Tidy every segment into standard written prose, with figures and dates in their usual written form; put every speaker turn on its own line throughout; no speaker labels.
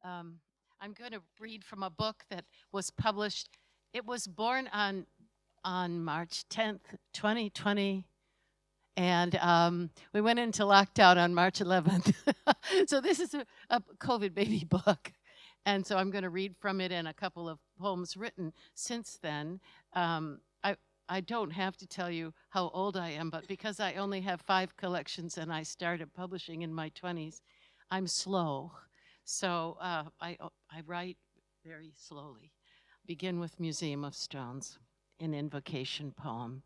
Um, I'm going to read from a book that was published. It was born on March 10th, 2020, and we went into lockdown on March 11th. So this is a COVID baby book, and so I'm going to read from it and a couple of poems written since then. I don't have to tell you how old I am, but because I only have 5 collections and I started publishing in my 20s, I'm slow. So I write very slowly. Begin with Museum of Stones, an invocation poem.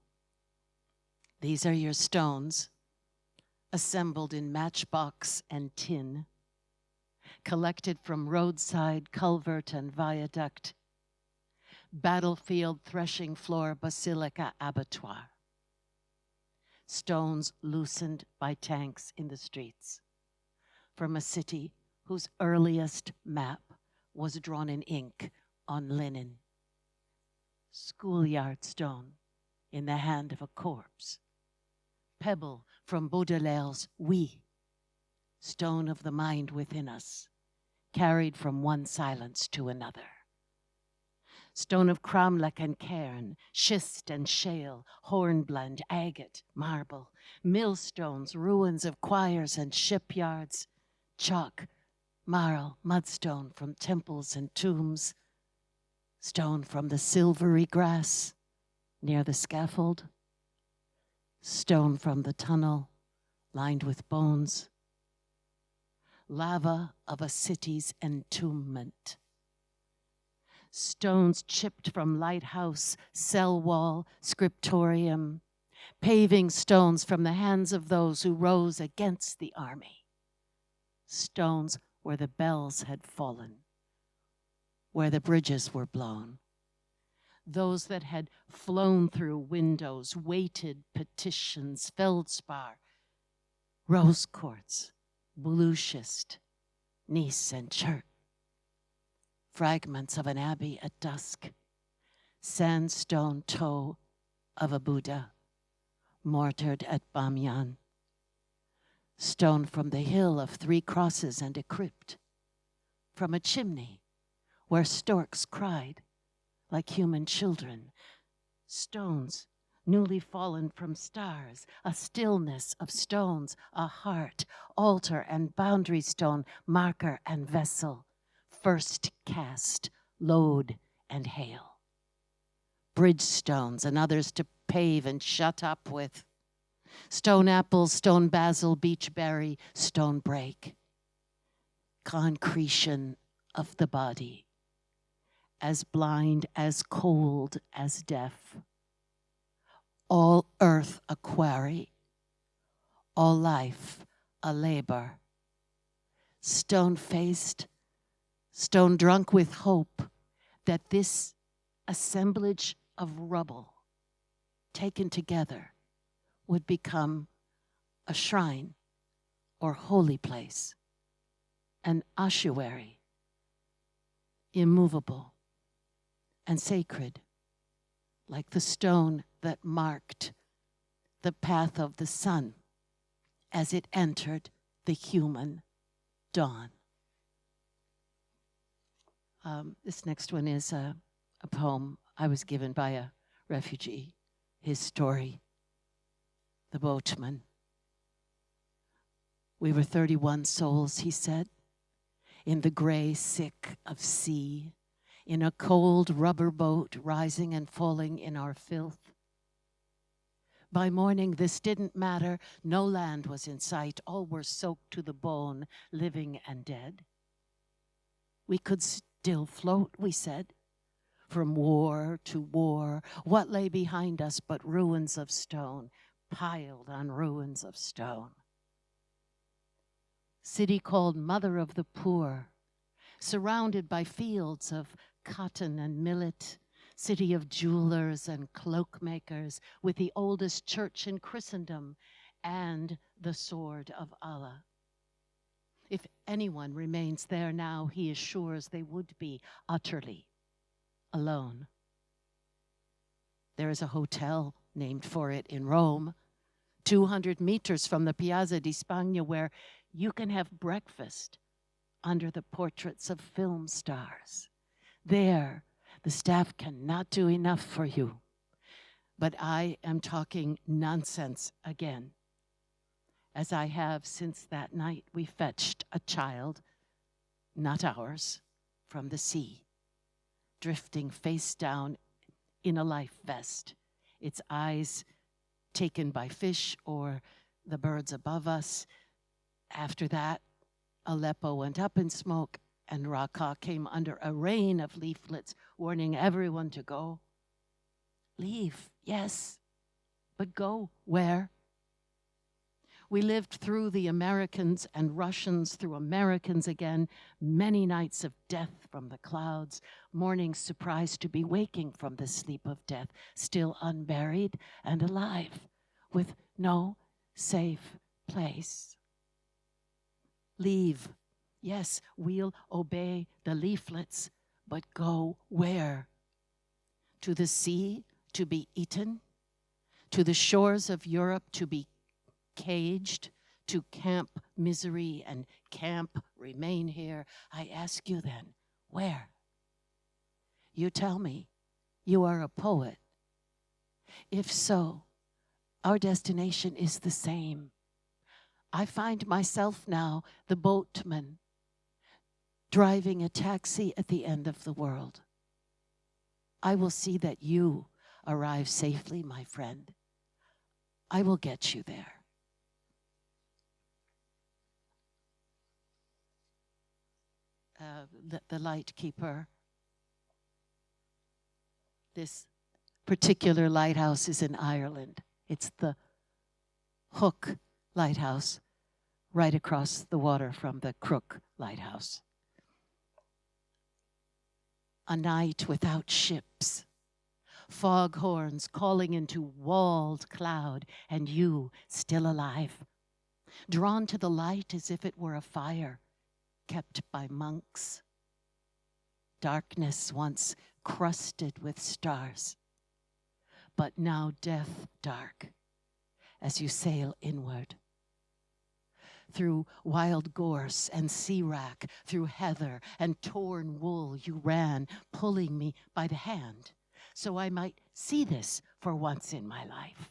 These are your stones, assembled in matchbox and tin, collected from roadside culvert and viaduct, battlefield threshing floor basilica abattoir, stones loosened by tanks in the streets, from a city whose earliest map was drawn in ink on linen, schoolyard stone in the hand of a corpse, pebble from Baudelaire's Oui, stone of the mind within us, carried from one silence to another. Stone of cromlech and cairn, schist and shale, hornblende, agate, marble, millstones, ruins of choirs and shipyards, chalk, marl, mudstone from temples and tombs, stone from the silvery grass near the scaffold, stone from the tunnel lined with bones, lava of a city's entombment, stones chipped from lighthouse, cell wall, scriptorium, paving stones from the hands of those who rose against the army, stones where the bells had fallen, where the bridges were blown, those that had flown through windows, weighted petitions, feldspar, rose quartz, blue schist, Nice and Chert, fragments of an abbey at dusk, sandstone toe of a Buddha, mortared at Bamyan, stone from the hill of 3 crosses and a crypt, from a chimney where storks cried like human children, stones newly fallen from stars, a stillness of stones, a heart, altar and boundary stone, marker and vessel, first cast, load and hail, bridge stones and others to pave and shut up with, stone apples, stone basil, beechberry, stone break, concretion of the body, as blind, as cold, as deaf, all earth a quarry, all life a labor, stone-faced, stone-drunk with hope that this assemblage of rubble taken together would become a shrine or holy place, an ossuary, immovable and sacred, like the stone that marked the path of the sun as it entered the human dawn. This next one is a poem I was given by a refugee, his story, The Boatman. We were 31 souls, he said, in the gray sick of sea, in a cold rubber boat rising and falling in our filth. By morning, this didn't matter. No land was in sight. All were soaked to the bone, living and dead. We could still float, we said, from war to war. What lay behind us but ruins of stone, piled on ruins of stone? City called Mother of the Poor, surrounded by fields of cotton and millet, city of jewelers and cloak makers, with the oldest church in Christendom and the sword of Allah. If anyone remains there now, he assures they would be utterly alone. There is a hotel named for it in Rome, 200 meters from the Piazza di Spagna, where you can have breakfast under the portraits of film stars. There, the staff cannot do enough for you. But I am talking nonsense again, as I have since that night we fetched a child, not ours, from the sea, drifting face down in a life vest, its eyes taken by fish or the birds above us. After that, Aleppo went up in smoke, and Raqqa came under a rain of leaflets warning everyone to go. Leave, yes, but go where? We lived through the Americans and Russians, through Americans again, many nights of death from the clouds, mornings surprised to be waking from the sleep of death, still unburied and alive, with no safe place. Leave, yes, we'll obey the leaflets, but go where? To the sea to be eaten? To the shores of Europe to be caged, to camp misery and camp remain here? I ask you then, where? You tell me you are a poet. If so, our destination is the same. I find myself now the boatman, driving a taxi at the end of the world. I will see that you arrive safely, my friend. I will get you there. The lightkeeper. This particular lighthouse is in Ireland. It's the Hook Lighthouse, right across the water from the Crook Lighthouse. A night without ships, foghorns calling into walled cloud, and you still alive, drawn to the light as if it were a fire kept by monks. Darkness once crusted with stars, but now death dark as you sail inward. Through wild gorse and sea wrack, through heather and torn wool you ran, pulling me by the hand, so I might see this for once in my life,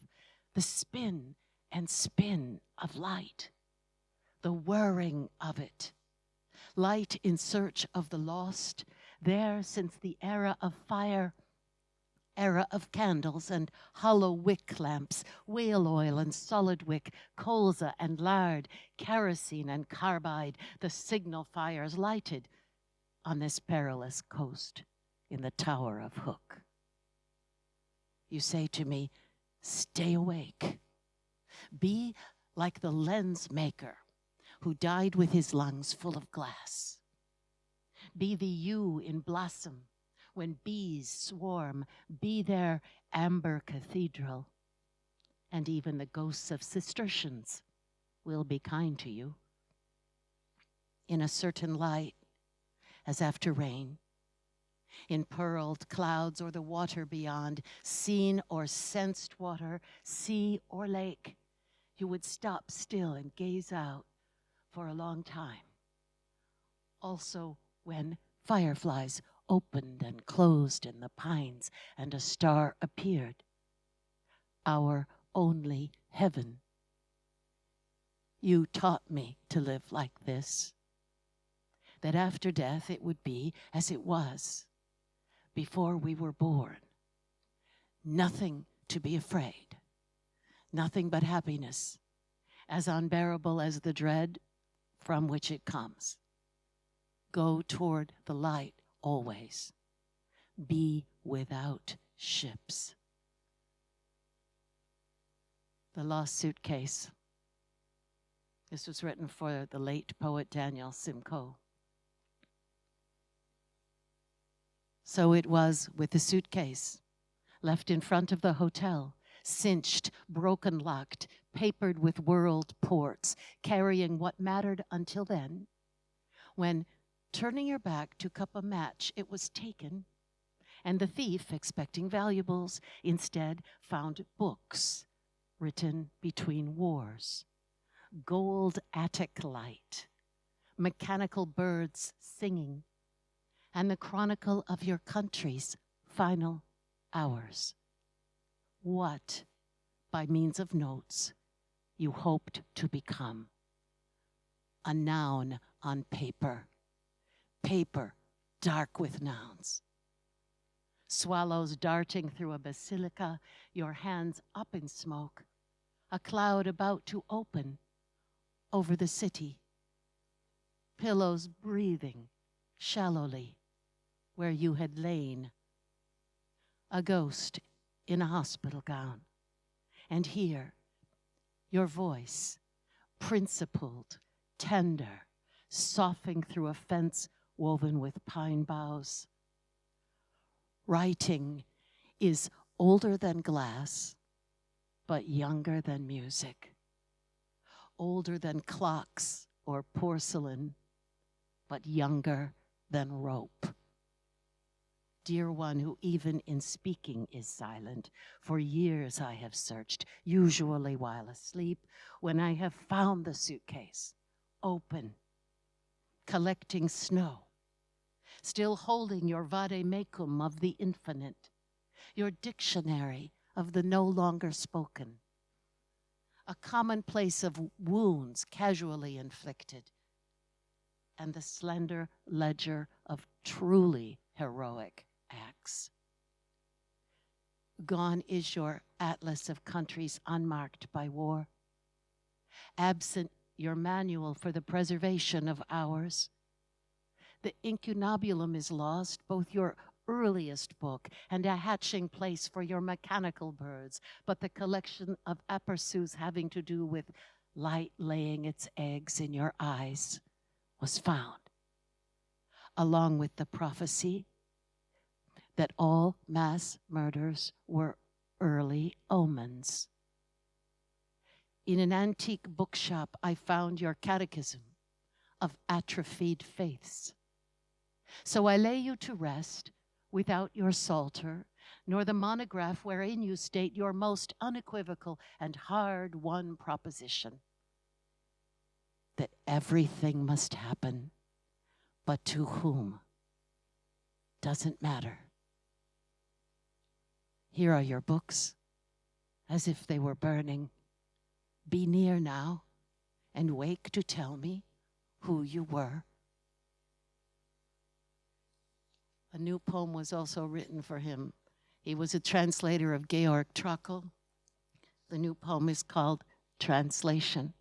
the spin and spin of light, the whirring of it. Light in search of the lost, there since the era of fire, era of candles and hollow wick lamps, whale oil and solid wick, colza and lard, kerosene and carbide, the signal fires lighted on this perilous coast in the Tower of Hook. You say to me, stay awake. Be like the lens maker who died with his lungs full of glass. Be the yew in blossom when bees swarm. Be their amber cathedral. And even the ghosts of Cistercians will be kind to you. In a certain light, as after rain, in pearled clouds or the water beyond, seen or sensed water, sea or lake, you would stop still and gaze out for a long time. Also when fireflies opened and closed in the pines and a star appeared, our only heaven. You taught me to live like this, that after death it would be as it was before we were born. Nothing to be afraid, nothing but happiness, as unbearable as the dread from which it comes. Go toward the light always. Be without ships. The Lost Suitcase. This was written for the late poet Daniel Simcoe. So it was with the suitcase, left in front of the hotel, cinched, broken locked, papered with world ports, carrying what mattered until then, when, turning your back to cup a match, it was taken, and the thief, expecting valuables, instead found books written between wars, gold attic light, mechanical birds singing, and the chronicle of your country's final hours. What, by means of notes, you hoped to become. A noun on paper, paper dark with nouns. Swallows darting through a basilica, your hands up in smoke, a cloud about to open over the city. Pillows breathing shallowly where you had lain. A ghost in a hospital gown. And here, your voice, principled, tender, soughing through a fence woven with pine boughs. Writing is older than glass, but younger than music. Older than clocks or porcelain, but younger than rope. Dear one who even in speaking is silent, for years I have searched, usually while asleep, when I have found the suitcase, open, collecting snow, still holding your vade-mecum of the infinite, your dictionary of the no longer spoken, a commonplace of wounds casually inflicted, and the slender ledger of truly heroic acts. Gone is your atlas of countries unmarked by war. Absent your manual for the preservation of ours. The incunabulum is lost, both your earliest book and a hatching place for your mechanical birds, but the collection of aperçus having to do with light laying its eggs in your eyes was found, along with the prophecy that all mass murders were early omens. In an antique bookshop, I found your catechism of atrophied faiths. So I lay you to rest without your psalter, nor the monograph wherein you state your most unequivocal and hard-won proposition, that everything must happen, but to whom doesn't matter. Here are your books, as if they were burning. Be near now, and wake to tell me who you were. A new poem was also written for him. He was a translator of Georg Trakl. The new poem is called Translation.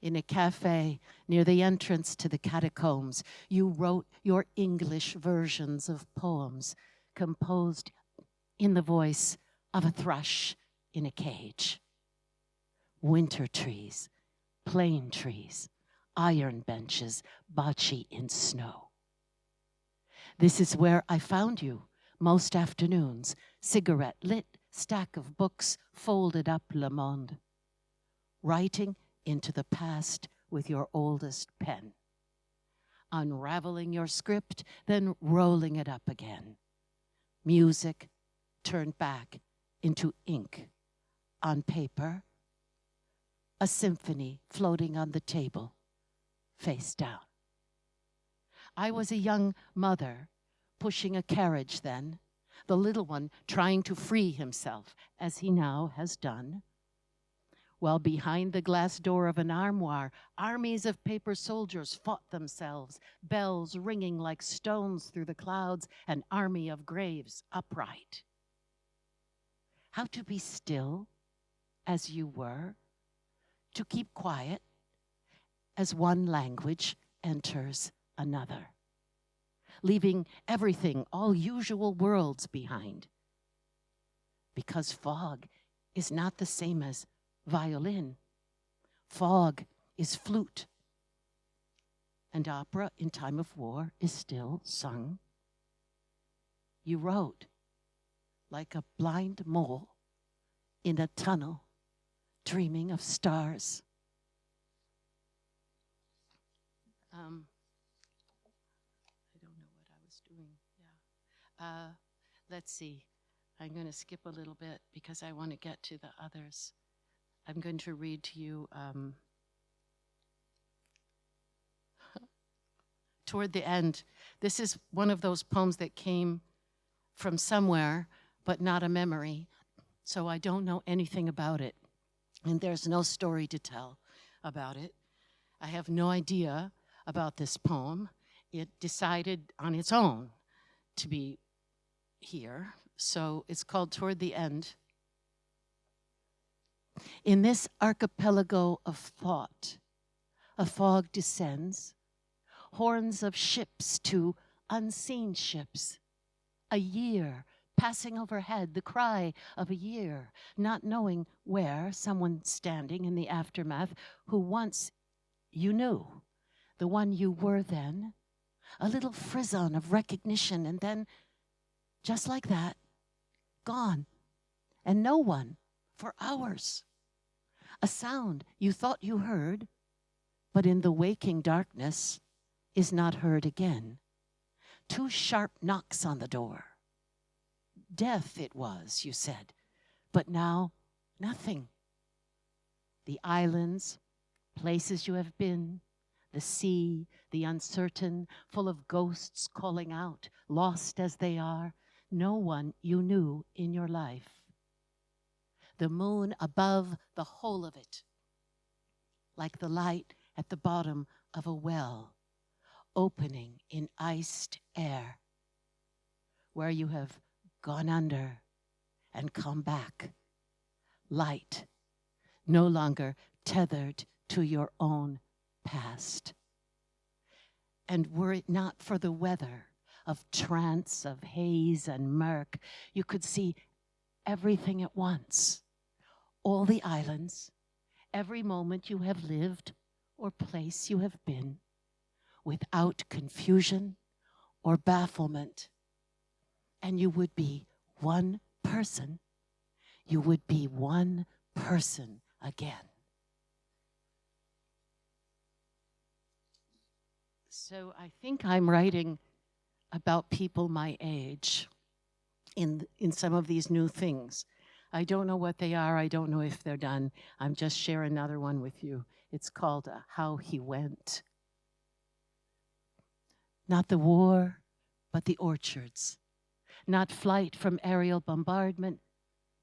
In a cafe near the entrance to the catacombs, you wrote your English versions of poems composed in the voice of a thrush in a cage. Winter trees, plane trees, iron benches, bocce in snow. This is where I found you most afternoons, cigarette lit, stack of books folded up le monde, writing into the past with your oldest pen, unraveling your script, then rolling it up again. Music turned back into ink on paper, a symphony floating on the table, face down. I was a young mother pushing a carriage then, the little one trying to free himself, as he now has done, while behind the glass door of an armoire, armies of paper soldiers fought themselves, bells ringing like stones through the clouds, an army of graves upright. How to be still as you were, to keep quiet as one language enters another, leaving everything, all usual worlds behind. Because fog is not the same as violin. Fog is flute. And opera in time of war is still sung. You wrote like a blind mole in a tunnel, dreaming of stars. I don't know what I was doing. Yeah. Let's see. I'm going to skip a little bit because I want to get to the others. I'm going to read to you toward the end. This is one of those poems that came from somewhere, but not a memory. So I don't know anything about it. And there's no story to tell about it. I have no idea about this poem. It decided on its own to be here. So it's called Toward the End. In this archipelago of thought, a fog descends, horns of ships to unseen ships, a year passing overhead, the cry of a year, not knowing where, someone standing in the aftermath who once you knew, the one you were then, a little frisson of recognition, and then, just like that, gone, and no one for hours. A sound you thought you heard, but in the waking darkness is not heard again. 2 sharp knocks on the door. Death it was, you said, but now nothing. The islands, places you have been, the sea, the uncertain, full of ghosts calling out, lost as they are, no one you knew in your life. The moon above the whole of it, like the light at the bottom of a well, opening in iced air, where you have gone under and come back, light, no longer tethered to your own past. And were it not for the weather of trance, of haze and murk, you could see everything at once, all the islands, every moment you have lived or place you have been, without confusion or bafflement. And you would be one person. You would be one person again. So I think I'm writing about people my age in some of these new things. I don't know what they are. I don't know if they're done. I'm just sharing another one with you. It's called How He Went. Not the war, but the orchards. Not flight from aerial bombardment,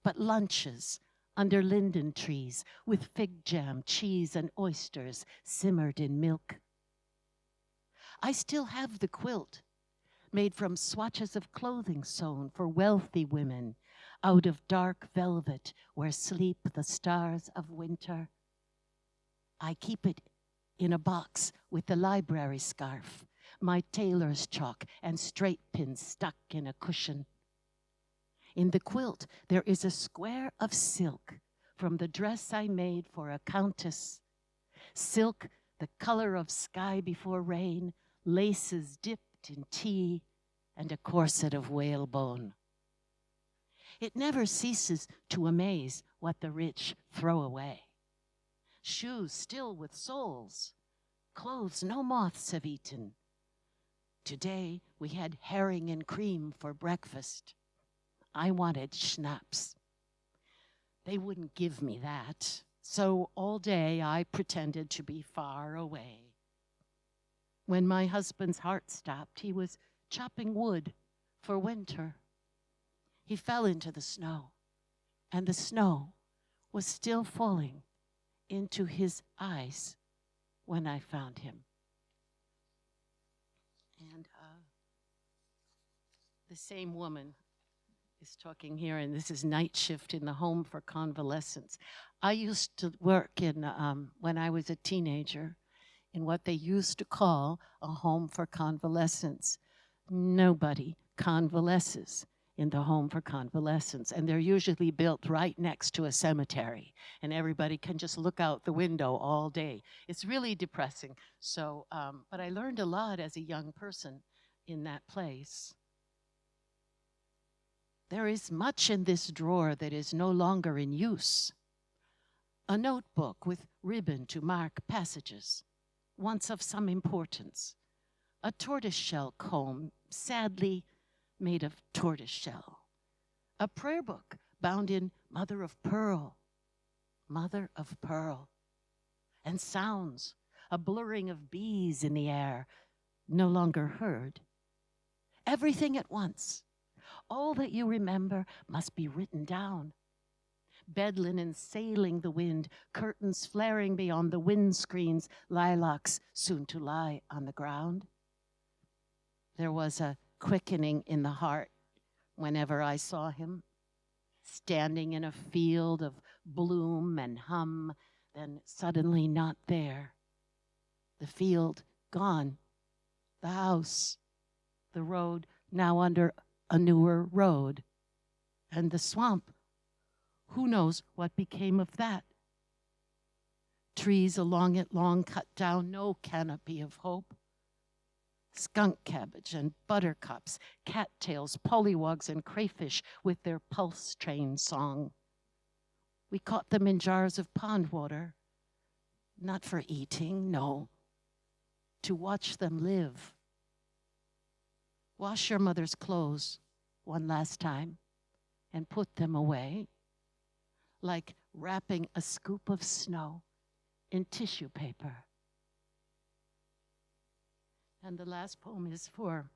but lunches under linden trees with fig jam, cheese, and oysters simmered in milk. I still have the quilt made from swatches of clothing sewn for wealthy women out of dark velvet where sleep the stars of winter. I keep it in a box with the library scarf, my tailor's chalk and straight pins stuck in a cushion. In the quilt, there is a square of silk from the dress I made for a countess. Silk, the color of sky before rain, laces dipped in tea, and a corset of whalebone. It never ceases to amaze what the rich throw away. Shoes still with soles, clothes no moths have eaten. Today we had herring and cream for breakfast. I wanted schnapps. They wouldn't give me that, so all day I pretended to be far away. When my husband's heart stopped, he was chopping wood for winter. He fell into the snow, and the snow was still falling into his eyes when I found him. And the same woman is talking here, and this is Night Shift in the Home for Convalescents. I used to work in, when I was a teenager, in what they used to call a home for convalescents. Nobody convalesces in the home for convalescents, and they're usually built right next to a cemetery, and everybody can just look out the window all day. It's really depressing. So, but I learned a lot as a young person in that place. There is much in this drawer that is no longer in use. A notebook with ribbon to mark passages, once of some importance. A tortoiseshell comb, sadly made of tortoiseshell. A prayer book bound in mother of pearl. mother of pearl. And sounds, a blurring of bees in the air, no longer heard. Everything at once. All that you remember must be written down. Bed linen sailing the wind, curtains flaring beyond the windscreens, lilacs soon to lie on the ground. There was a quickening in the heart whenever I saw him, standing in a field of bloom and hum, then suddenly not there. The field gone, the house, the road now under a newer road, and the swamp. Who knows what became of that? Trees along it long cut down, no canopy of hope. Skunk cabbage and buttercups, cattails, pollywogs, and crayfish with their pulse train song. We caught them in jars of pond water, not for eating, no, to watch them live. Wash your mother's clothes one last time and put them away, like wrapping a scoop of snow in tissue paper. And the last poem is for,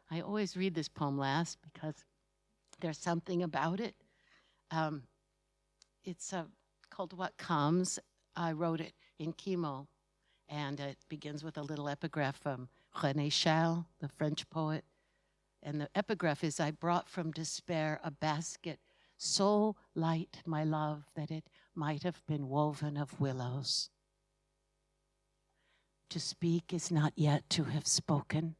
I always read this poem last because there's something about it. It's called What Comes. I wrote it in chemo, and it begins with a little epigraph from René Char, the French poet. And the epigraph is, I brought from despair a basket so light, my love, that it might have been woven of willows. To speak is not yet to have spoken,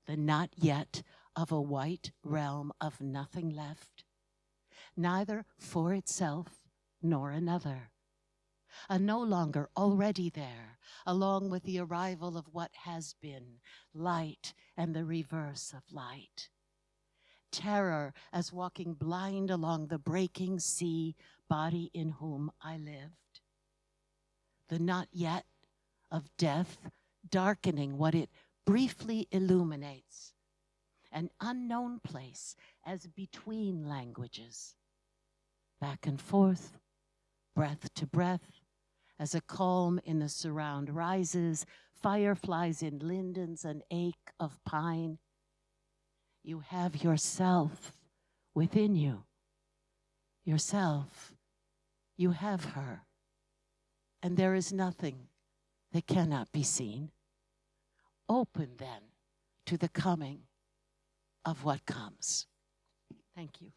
the not yet of a white realm of nothing left, neither for itself nor another. A no longer already there, along with the arrival of what has been, light and the reverse of light. Terror as walking blind along the breaking sea, body in whom I lived. The not yet of death darkening what it briefly illuminates, an unknown place as between languages, back and forth, breath to breath, as a calm in the surround rises, fireflies in lindens, an ache of pine. You have yourself within you. Yourself, you have her. And there is nothing that cannot be seen. Open then to the coming of what comes. Thank you.